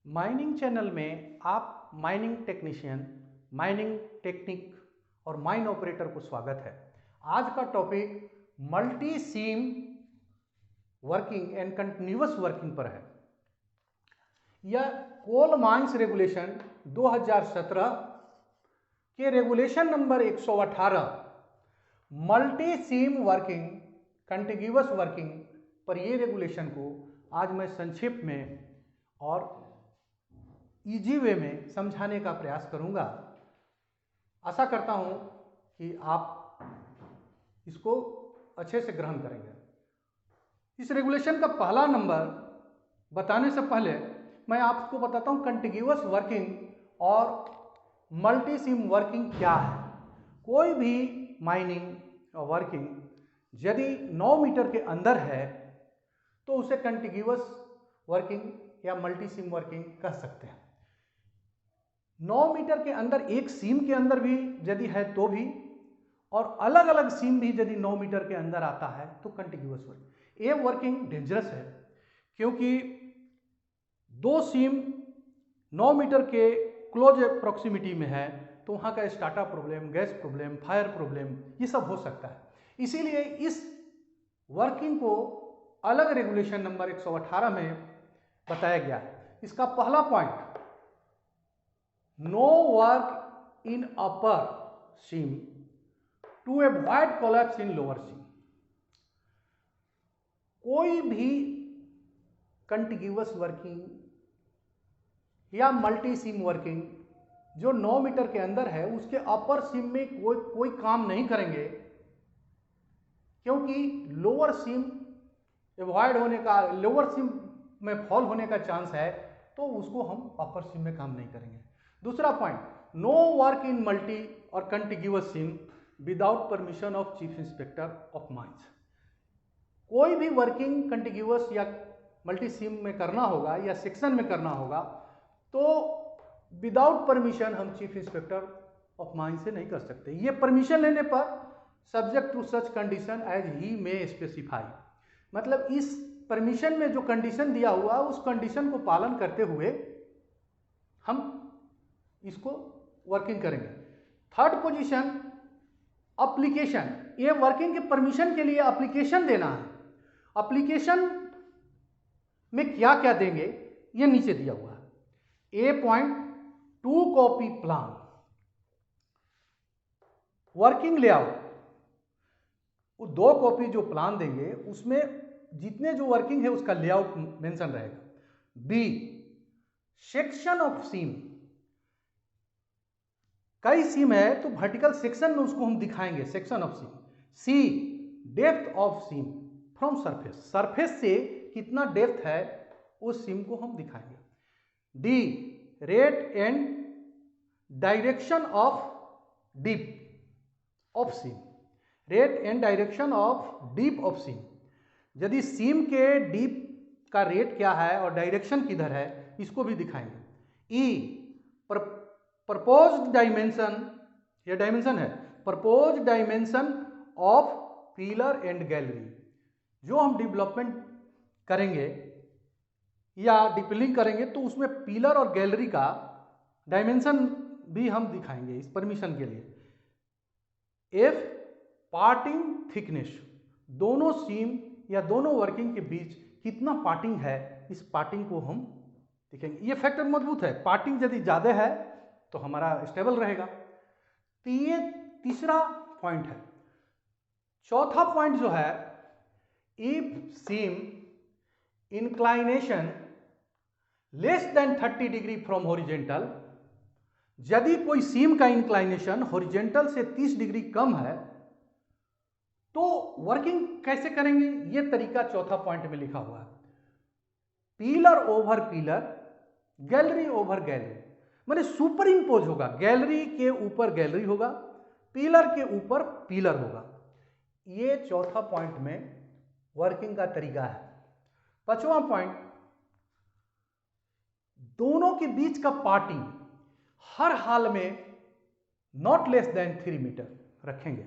Mining channel में आप mining technician, mining technique और माइन ऑपरेटर को स्वागत है। आज का topic multi seam working and continuous working पर है। यह कोल माइंस रेगुलेशन 2017 के regulation number 118 multi seam working continuous working पर यह रेगुलेशन को आज मैं संक्षेप में और इजी वे में समझाने का प्रयास करूंगा। आशा करता हूं कि आप इसको अच्छे से ग्रहण करेंगे। इस रेगुलेशन का पहला नंबर बताने से पहले मैं आपको बताता हूं कंटिन्यूअस वर्किंग और मल्टी सीम वर्किंग क्या है। कोई भी माइनिंग और वर्किंग यदि 9 मीटर के अंदर है तो उसे कंटिन्यूअस वर्किंग या मल्टी सीम वर्किंग कह सकते हैं। 9 मीटर के अंदर एक सीम के अंदर भी यदि है तो भी, और अलग अलग सीम भी यदि 9 मीटर के अंदर आता है तो कंटिन्यूअस वर्किंग। ये वर्किंग डेंजरस है क्योंकि दो सीम 9 मीटर के क्लोज प्रॉक्सिमिटी में है तो वहाँ का startup problem, gas problem, fire problem ये सब हो सकता है। इसीलिए इस वर्किंग को अलग रेगुलेशन नंबर 118 में बताया गया है। इसका पहला point, no work in upper seam to avoid collapse in lower seam. कोई भी कंटिन्यूअस वर्किंग या मल्टी सीम वर्किंग जो 9 मीटर के अंदर है उसके अपर सीम में कोई काम नहीं करेंगे, क्योंकि लोअर सीम अवॉइड होने का, लोअर सीम में फॉल होने का चांस है, तो उसको हम अपर सीम में काम नहीं करेंगे। दूसरा point, no work in multi और continuous seam without permission of chief inspector of mines. कोई भी वर्किंग कंटिन्यूअस या मल्टी सीम में करना होगा या सेक्शन में करना होगा तो विदाउट परमिशन हम चीफ इंस्पेक्टर ऑफ माइंस से नहीं कर सकते। ये परमिशन लेने पर subject to such condition as he may specify, मतलब इस परमिशन में जो कंडीशन दिया हुआ उस कंडीशन को पालन करते हुए हम इसको वर्किंग करेंगे। Third position, application. ये वर्किंग के परमिशन के लिए एप्लीकेशन देना है। एप्लीकेशन में क्या क्या देंगे ये नीचे दिया हुआ है। A point, 2 copy plan, working layout, वो 2 कॉपी जो प्लान देंगे उसमें जितने जो वर्किंग है उसका लेआउट मेंशन रहेगा। बी, सेक्शन ऑफ सीम, कई सीम है तो वर्टिकल सेक्शन में उसको हम दिखाएंगे, section of seam. C, depth of seam from surface, surface से कितना डेप्थ है उस सीम को हम दिखाएंगे। D, rate and direction of dip of seam, rate and direction of dip of seam, यदि सीम के डीप का रेट क्या है और डायरेक्शन किधर है इसको भी दिखाएंगे। ई, प्रपोज्ड डायमेंशन, यह डायमेंशन है, proposed dimension of pillar and gallery. जो हम डेवलपमेंट करेंगे या डिपिलिंग करेंगे तो उसमें पिलर और गैलरी का डायमेंशन भी हम दिखाएंगे इस परमिशन के लिए। एफ, पार्टिंग थिकनेस, दोनों सीम या दोनों वर्किंग के बीच कितना पार्टिंग है इस पार्टिंग को हम दिखेंगे। ये फैक्टर मजबूत है, पार्टिंग यदि ज्यादा है तो हमारा स्टेबल रहेगा। तो ये तीसरा पॉइंट है। चौथा पॉइंट जो है, if seam inclination less than 30 degree from horizontal, यदि कोई सीम का इंक्लाइनेशन हॉरिजेंटल से 30 डिग्री कम है तो वर्किंग कैसे करेंगे, ये तरीका चौथा पॉइंट में लिखा हुआ है। Pillar over pillar, gallery over gallery, माने सुपर इंपोज होगा, गैलरी के ऊपर गैलरी होगा, पिलर के ऊपर पिलर होगा। ये चौथा पॉइंट में वर्किंग का तरीका है। पांचवा पॉइंट, दोनों के बीच का पार्टिंग हर हाल में नॉट लेस देन 3 मीटर रखेंगे,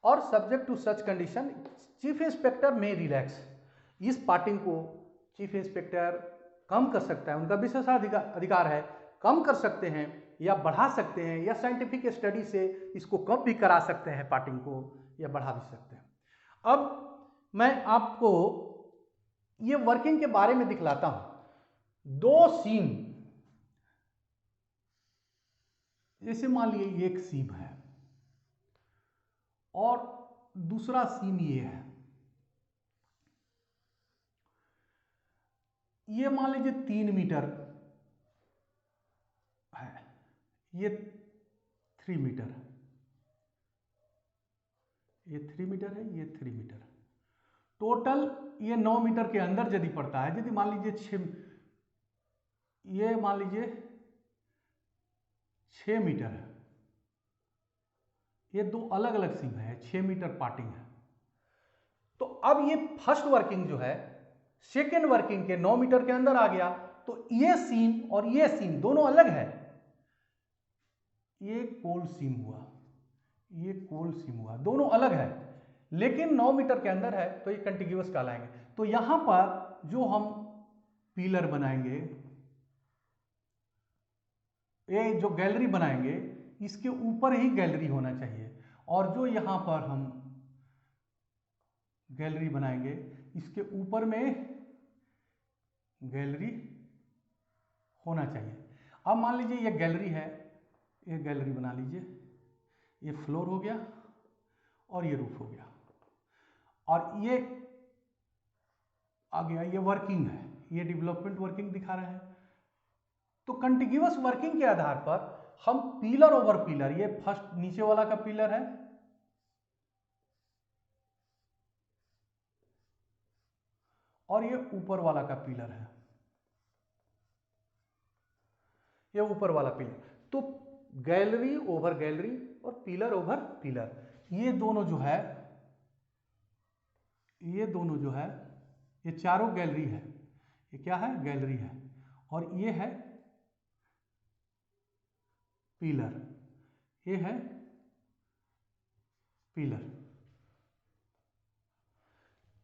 और subject to such condition chief inspector may relax, इस पार्टिंग को चीफ इंस्पेक्टर कम कर सकता है, उनका विशेषाधिकार है, कम कर सकते हैं या बढ़ा सकते हैं, या साइंटिफिक स्टडी से इसको कम भी करा सकते हैं पार्टिंग को, या बढ़ा भी सकते हैं। अब मैं आपको ये वर्किंग के बारे में दिखलाता हूं। दो सीम, जैसे मान लीजिए एक सीम है और दूसरा सीम ये है, ये मान लीजिए 3 मीटर है, ये 3 मीटर है, ये 3 मीटर है, ये 3 मीटर है। टोटल ये 9 मीटर के अंदर यदि पड़ता है, यदि मान लीजिए 6, ये मान लीजिए 6 मीटर है, ये दो अलग अलग सीम है, 6 मीटर पार्टिंग है। तो अब ये फर्स्ट वर्किंग जो है सेकेंड वर्किंग के 9 मीटर के अंदर आ गया, तो ये सीम और ये सीम दोनों अलग है। ये कोल सीम हुआ, ये कोल सीम हुआ, दोनों अलग है, लेकिन 9 मीटर के अंदर है, तो ये कंटिग्यूअस कहलाएंगे। तो यहां पर जो हम पिलर बनाएंगे, ये जो गैलरी बनाएंगे, इसके ऊपर ही गैलरी होना चाहिए, और जो यहां पर हम गैलरी बनाएंगे इसके ऊपर में गैलरी होना चाहिए। अब मान लीजिए ये गैलरी है, ये गैलरी बना लीजिए, ये फ्लोर हो गया और ये रूफ हो गया, और ये आ गया, ये वर्किंग है, ये डेवलपमेंट वर्किंग दिखा रहे हैं। तो कंटिग्यूअस वर्किंग के आधार पर हम पिलर ओवर पिलर, ये फर्स्ट नीचे वाला का पिलर है, और ये ऊपर वाला का पिलर है, ये ऊपर वाला पिलर। तो गैलरी ओवर गैलरी और पिलर ओवर पिलर, ये दोनों जो है, ये दोनों जो है, ये चारों गैलरी है, ये क्या है, गैलरी है, और ये है पिलर, ये है पिलर।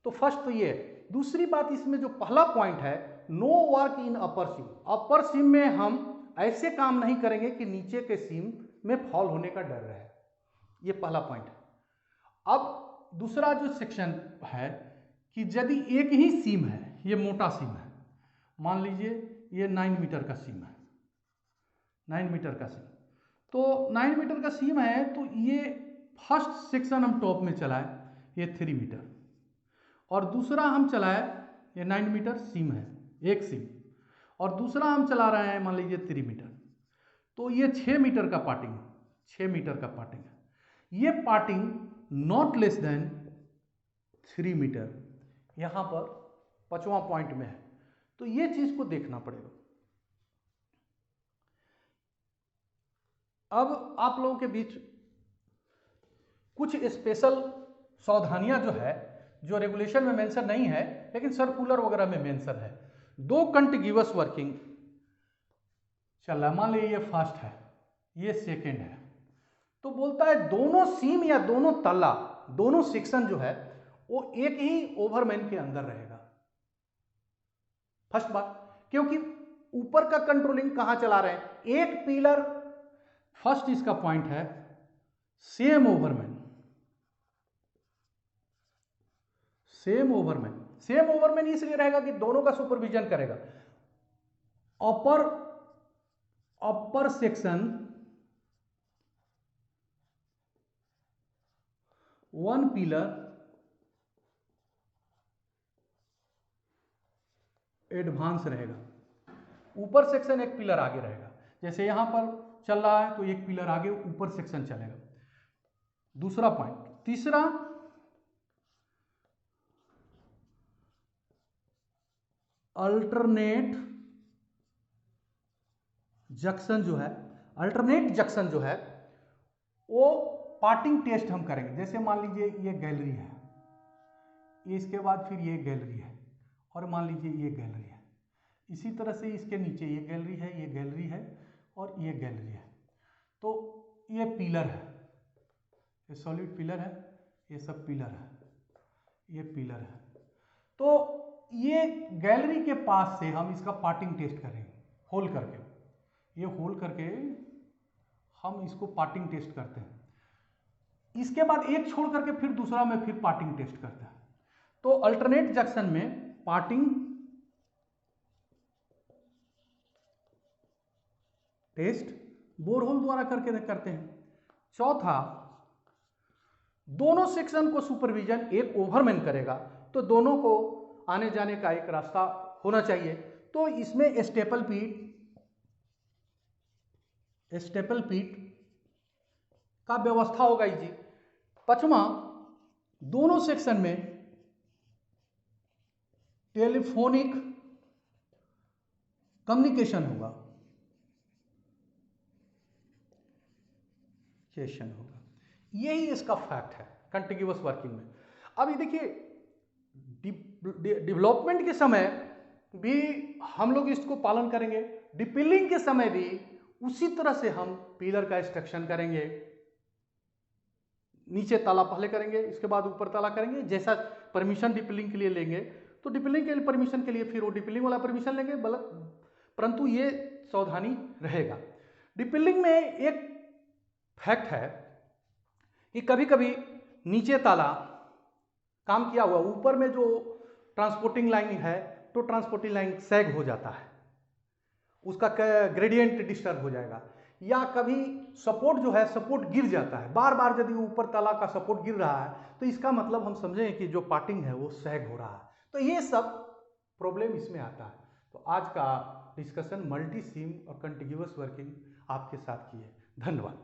तो फर्स्ट तो ये। दूसरी बात इसमें जो पहला पॉइंट है, नो वर्क इन अपर सीम। अपर सीम में हम ऐसे काम नहीं करेंगे कि नीचे के सीम में फॉल होने का डर रहे, ये पहला पॉइंट है। अब दूसरा जो सेक्शन है कि यदि एक ही सीम है, ये मोटा सीम है, मान लीजिए ये 9 मीटर का सीम है, 9 मीटर का सीम, तो 9 मीटर का सीम है, तो ये फर्स्ट सेक्शन हम टॉप में चलाए, ये 3 मीटर, और दूसरा हम चलाए, ये 9 मीटर सीम है एक सीम, और दूसरा हम चला रहे हैं मान लीजिए 3 मीटर, तो ये 6 मीटर का पार्टिंग, 6 मीटर का पार्टिंग है। ये parting not less than 3 meter, यहां पर 5वां पॉइंट में है। तो ये चीज को देखना पड़ेगा। अब आप लोगों के बीच कुछ स्पेशल सावधानियां जो है, जो रेगुलेशन में मेंशन नहीं है लेकिन सर्कुलर वगैरह में मेंशन है। दो कंटिग्यूअस वर्किंग चल रहा है, मान लीजिए ये फर्स्ट है, ये सेकेंड है, तो बोलता है दोनों सीम या दोनों तल्ला, दोनों सेक्शन जो है वो एक ही ओवरमैन के अंदर रहेगा। फर्स्ट बात, क्योंकि ऊपर का कंट्रोलिंग कहां चला रहे हैं, एक पिलर, फर्स्ट इसका पॉइंट है सेम ओवरमैन, सेम ओवरमैन, सेम ओवरमैन इसलिए रहेगा कि दोनों का सुपरविजन करेगा। अपर सेक्शन वन पिलर एडवांस रहेगा, ऊपर सेक्शन एक पिलर आगे रहेगा। जैसे यहां पर चल रहा है तो एक पिलर आगे ऊपर सेक्शन चलेगा। दूसरा पॉइंट। तीसरा, अल्टरनेट जंक्शन जो है, अल्टरनेट जंक्शन जो है वो पार्टिंग टेस्ट हम करेंगे। जैसे मान लीजिए ये गैलरी है, इसके बाद फिर ये गैलरी है, और मान लीजिए ये गैलरी है, इसी तरह से इसके नीचे ये गैलरी है, ये गैलरी है, और ये गैलरी है। तो ये पिलर है, ये सॉलिड पिलर है, ये सब पिलर है, ये पिलर है। तो ये गैलरी के पास से हम इसका पार्टिंग टेस्ट करेंगे, होल करके, ये होल करके हम इसको पार्टिंग टेस्ट करते हैं। इसके बाद एक छोड़ करके फिर दूसरा में फिर पार्टिंग टेस्ट करते हैं। तो अल्टरनेट जंक्शन में पार्टिंग टेस्ट बोरहोल द्वारा करके करते हैं। चौथा, दोनों सेक्शन को सुपरविजन एक ओवरमैन करेगा, तो दोनों को आने जाने का एक रास्ता होना चाहिए। तो इसमें स्टेपल पीट का व्यवस्था होगा जी। पांचवा, दोनों सेक्शन में टेलीफोनिक कम्युनिकेशन होगा, यही इसका फैक्ट है कंटिन्यूअस वर्किंग में। अब ये देखिए, डेवलपमेंट के समय भी हम लोग इसको पालन करेंगे, डिपिलिंग के समय भी उसी तरह से हम पिलर का एक्सट्रक्शन करेंगे। नीचे ताला पहले करेंगे, इसके बाद ऊपर ताला करेंगे। जैसा परमिशन डिपिलिंग के लिए लेंगे तो डिपिलिंग के परमिशन के लिए फिर वो डिपिलिंग वाला परमिशन लेंगे, परंतु ये सावधानी रहेगा। डिपिलिंग में एक फैक्ट है कि कभी कभी नीचे ताला काम किया हुआ, ऊपर में जो ट्रांसपोर्टिंग लाइन है तो ट्रांसपोर्टिंग लाइन सैग हो जाता है, उसका ग्रेडियंट डिस्टर्ब हो जाएगा, या कभी सपोर्ट जो है सपोर्ट गिर जाता है। बार बार यदि ऊपर ताला का सपोर्ट गिर रहा है तो इसका मतलब हम समझें कि जो पार्टिंग है वो सैग हो रहा है। तो ये सब प्रॉब्लम इसमें आता है। तो आज का डिस्कशन मल्टी सीम और कंटिन्यूअस वर्किंग आपके साथ की है। धन्यवाद।